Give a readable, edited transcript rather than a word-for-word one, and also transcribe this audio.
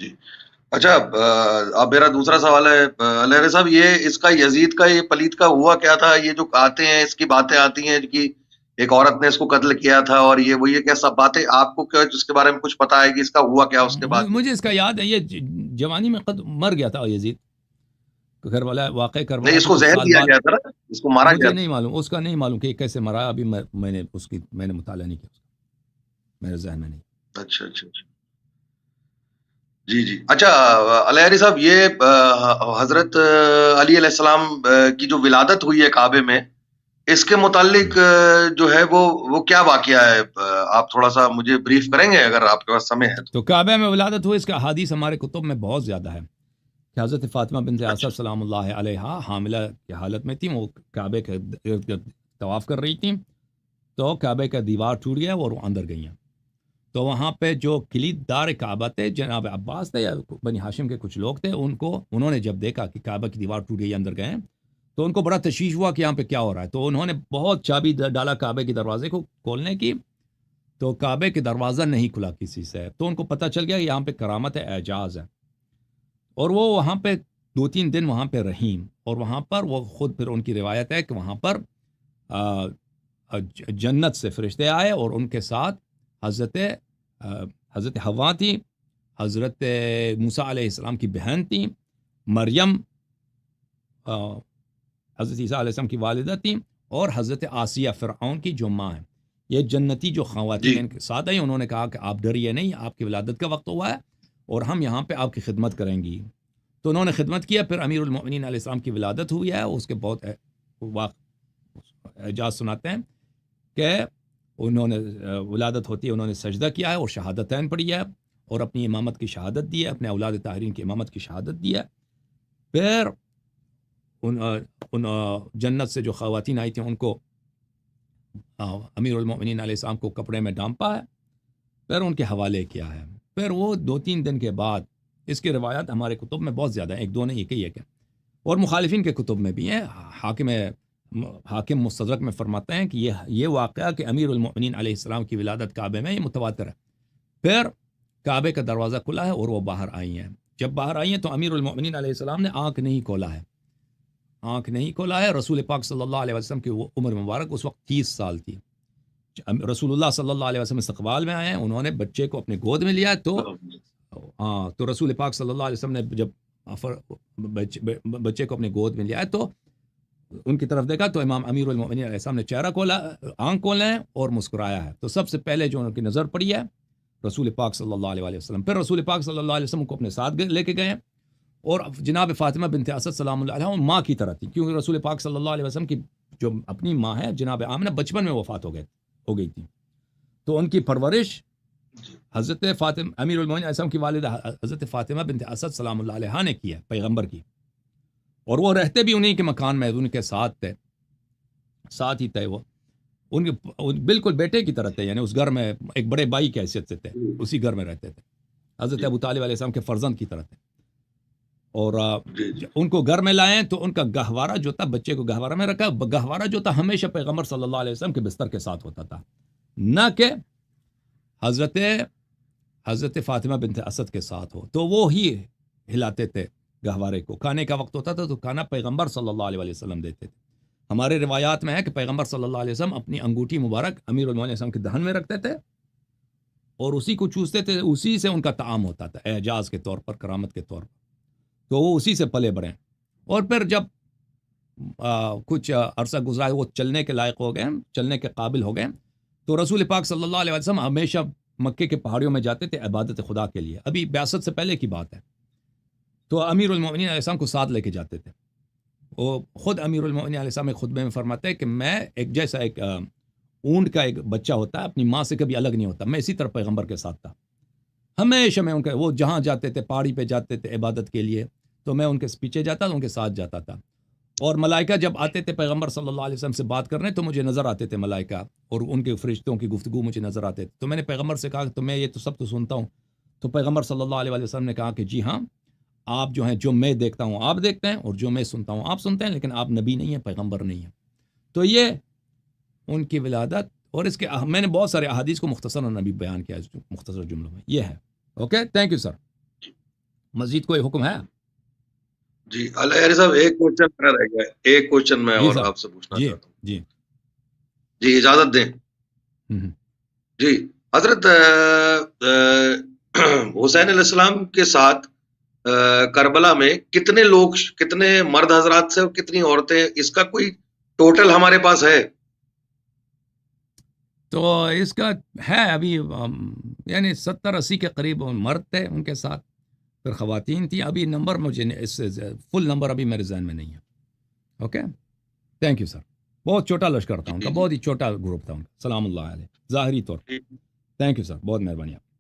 جی اچھا، اب میرا دوسرا سوال ہے لہرے صاحب، یہ اس کا یزید کا یہ پلید کا ہوا کیا تھا؟ یہ جو آتے ہیں اس کی باتیں آتی ہیں کہ ایک عورت نے اس کو قتل کیا تھا اور یہ کیا سب باتیں آپ کو کیا اس کے بارے میں کچھ پتا ہے کہ اس کا ہوا کیا اس کے بعد میں؟ مجھے اس کا یاد ہے، یہ جوانی میں مر گیا تھا یزید، کربلا، واقع نہیں، کربلا اس کے کو کچھ زہر سال دیا بعد. گیا تھا نا، اس کو مارا گیا مجھے نہیں تھا. معلوم، اس کا نہیں معلوم کہ کیسے مرا. ابھی میں نے مطالعہ نہیں کیا، میرے ذہن میں نہیں. اچھا اچھا اچھا، جی جی. اچھا الہری صاحب، یہ حضرت علی علیہ السلام کی جو ولادت ہوئی ہے کعبے میں، اس کے متعلق جو ہے وہ کیا واقعہ ہے؟ آپ تھوڑا سا مجھے بریف کریں گے اگر آپ کے پاس سمے ہے تو؟ تو کعبہ میں ولادت ہوئی، اس کا حدیث ہمارے کتب میں بہت زیادہ ہے کہ حضرت فاطمہ بنت اچھا اسد سلام اللہ علیہا حاملہ کی حالت میں تھیں، وہ کعبے کے ارد گرد طواف کر رہی تھیں، تو کعبے کا دیوار ٹوٹ گیا اور وہ اندر گئی ہیں. تو وہاں پہ جو کلید دار کعبہ تھے جناب عباس تھے یا بنی ہاشم کے کچھ لوگ تھے، انہوں نے جب دیکھا کہ کعبہ کی دیوار ٹوٹ گئی، اندر گئے ہیں، تو ان کو بڑا تشویش ہوا کہ یہاں پہ کیا ہو رہا ہے. تو انہوں نے بہت چابی ڈالا کعبے کے دروازے کو کھولنے کی، تو کعبے کے دروازہ نہیں کھلا کسی سے. تو ان کو پتہ چل گیا کہ یہاں پہ کرامت ہے، اعجاز ہے. اور وہ وہاں پہ 2-3 دن وہاں پہ رہیں، اور وہاں پر وہ خود، پھر ان کی روایت ہے کہ وہاں پر جنت سے فرشتے آئے اور ان کے ساتھ حضرت حوا تھی، حضرت موسیٰ علیہ السلام کی بہن تھی، مریم حضرت عیسیٰ علیہ السلام کی والدہ تھی، اور حضرت آسیہ فرعون کی جو ماں ہے. یہ جنتی جو خواتین جی ان کے ساتھ آئی، انہوں نے کہا کہ آپ ڈریے نہیں، آپ کی ولادت کا وقت ہوا ہے اور ہم یہاں پہ آپ کی خدمت کریں گی. تو انہوں نے خدمت کیا. پھر امیر المؤمنین علیہ السلام کی ولادت ہوئی ہے. اس کے بہت اعجاز سناتے ہیں کہ انہوں نے ولادت ہوتی ہے، انہوں نے سجدہ کیا ہے اور شہادتین پڑھی ہے اور اپنی امامت کی شہادت دی ہے، اپنے اولاد طاہرین کی امامت کی شہادت دی ہے. پھر ان جنت سے جو خواتین آئی تھیں ان کو امیر المؤمنین علیہ السلام کو کپڑے میں ڈانپا ہے، پھر ان کے حوالے کیا ہے. پھر وہ 2-3 دن کے بعد، اس کی روایات ہمارے کتب میں بہت زیادہ ہیں، ایک دو نہیں، ایک ہی ہے، اور مخالفین کے کتب میں بھی ہیں. حاکم مستدرک میں فرماتے ہیں کہ یہ واقعہ کہ امیر المؤمنین علیہ السلام کی ولادت کعبے میں، یہ متواتر ہے. پھر کعبے کا دروازہ کھلا ہے اور وہ باہر آئی ہیں. جب باہر آئی ہیں تو امیر المؤمنین علیہ السلام نے آنکھ نہیں کھولا ہے. رسول پاک صلی اللہ علیہ وسلم کی وہ عمر مبارک اس وقت 30 سال تھی. رسول اللہ صلی اللہ علیہ وسلم استقبال میں آئے ہیں، انہوں نے بچے کو اپنے گود میں لیا. تو رسول پاک صلی اللہ علیہ وسلم نے جب بچے کو اپنے گود میں لیا ہے تو ان کی طرف دیکھا تو امام امیر المؤمنین علیہ السلام نے چہرہ کھولا، آنکھ کھولے ہیں اور مسکرایا ہے. تو سب سے پہلے جو ان کی نظر پڑی ہے رسول پاک صلی اللہ علیہ وسلم. پھر رسول پاک صلی اللہ علیہ وسلم کو اپنے ساتھ لے کے گئے، اور جناب فاطمہ بنت اسد سلام اللہ علیہا ماں کی طرح تھی، کیونکہ رسول پاک صلی اللہ علیہ وسلم کی جو اپنی ماں ہے جناب آمنہ بچپن میں وفات ہو گئی تھی. تو ان کی پرورش حضرت فاطمہ امیر المؤمنین علیہ السلام کی والدہ حضرت فاطمہ بنت اسد سلام اللہ علیہا نے کی ہے، پیغمبر کی. اور وہ رہتے بھی انہیں کے مکان میں، ان کے ساتھ ہی تھے. وہ ان کے بالکل بیٹے کی طرح تھے، یعنی اس گھر میں ایک بڑے بھائی کی حیثیت سے تھے، اسی گھر میں رہتے تھے. حضرت ابو طالب علیہ السلام کے فرزند کی طرح تھے. اور ان کو گھر میں لائیں تو ان کا گہوارہ جو تھا، بچے کو گہوارہ میں رکھا. گہوارہ جو تھا ہمیشہ پیغمبر صلی اللہ علیہ وسلم کے بستر کے ساتھ ہوتا تھا، نہ کہ حضرت فاطمہ بنت اسد کے ساتھ ہو. تو وہ ہی ہلاتے تھے گہوارے کو. کھانے کا وقت ہوتا تھا تو کھانا پیغمبر صلی اللہ علیہ وسلم دیتے تھے. ہمارے روایات میں ہے کہ پیغمبر صلی اللہ علیہ وسلم اپنی انگوٹھی مبارک امیر المؤمنین علیہ السلام کے دہن میں رکھتے تھے اور اسی کو چوستے تھے، اسی سے ان کا طعام ہوتا تھا، اعجاز کے طور پر، کرامت کے طور پر. تو وہ اسی سے پلے بڑھے. اور پھر جب کچھ عرصہ گزرا، وہ چلنے کے لائق ہو گئے، چلنے کے قابل ہو گئے، تو رسول پاک صلی اللہ علیہ وسلم ہمیشہ مکے کے پہاڑیوں میں جاتے تھے عبادت خدا کے لیے. ابھی بعثت سے پہلے کی بات ہے. تو امیر المؤمنین علیہ السلام کو ساتھ لے کے جاتے تھے. وہ خود امیر المؤمنین علیہ السلام ایک خطبے میں فرماتے ہیں کہ میں ایک اونٹ کا ایک بچہ ہوتا ہے، اپنی ماں سے کبھی الگ نہیں ہوتا، میں اسی طرح پیغمبر کے ساتھ تھا. ہمیشہ میں وہ جہاں جاتے تھے، پہاڑی پہ جاتے تھے عبادت کے لیے، تو میں ان کے پیچھے جاتا تھا، ان کے ساتھ جاتا تھا. اور ملائکہ جب آتے تھے پیغمبر صلی اللہ علیہ وسلم سے بات کرنے تو مجھے نظر آتے تھے ملائکہ، اور ان کے فرشتوں کی گفتگو مجھے نظر آتے تھے. تو میں نے پیغمبر سے کہا کہ میں یہ تو سب تو سنتا ہوں. تو پیغمبر صلی اللہ علیہ وسلم نے کہا کہ جی ہاں، آپ جو ہیں، جو میں دیکھتا ہوں آپ دیکھتے ہیں، اور جو میں سنتا ہوں آپ سنتے ہیں، لیکن آپ نبی نہیں ہیں، پیغمبر نہیں ہیں. تو یہ ان کی ولادت، اور اس کے میں نے بہت سارے احادیث کو مختصر نبی بیان کیا مختصر جملوں میں. یہ ہے. Okay, thank you sir. مزید کوئی حکم ہے؟ جی الہیری صاحب ایک کوشچن میرا رہ گیا ہے، ایک کوشچن میں جی اور صاحب، آپ سے پوچھنا جی چاہتا ہوں. جی. جی اجازت دیں. ہم. جی حضرت حسین علیہ السلام کے ساتھ کربلا میں کتنے لوگ، کتنے مرد حضرات سے اور کتنی عورتیں، اس کا کوئی ٹوٹل ہمارے پاس ہے؟ تو اس کا ہے ابھی یعنی 70-80 کے قریب مرد تھے ان کے ساتھ، پھر خواتین تھیں. ابھی نمبر مجھے اس سے فل نمبر ابھی میرے ذہن میں نہیں ہے. Okay, thank you sir. بہت چھوٹا لشکر تھا ان کا، بہت ہی چھوٹا گروپ تھا ان کا. سلام اللہ علیہ ظاہری طور پر. تھینک یو سر، بہت مہربانی آپ.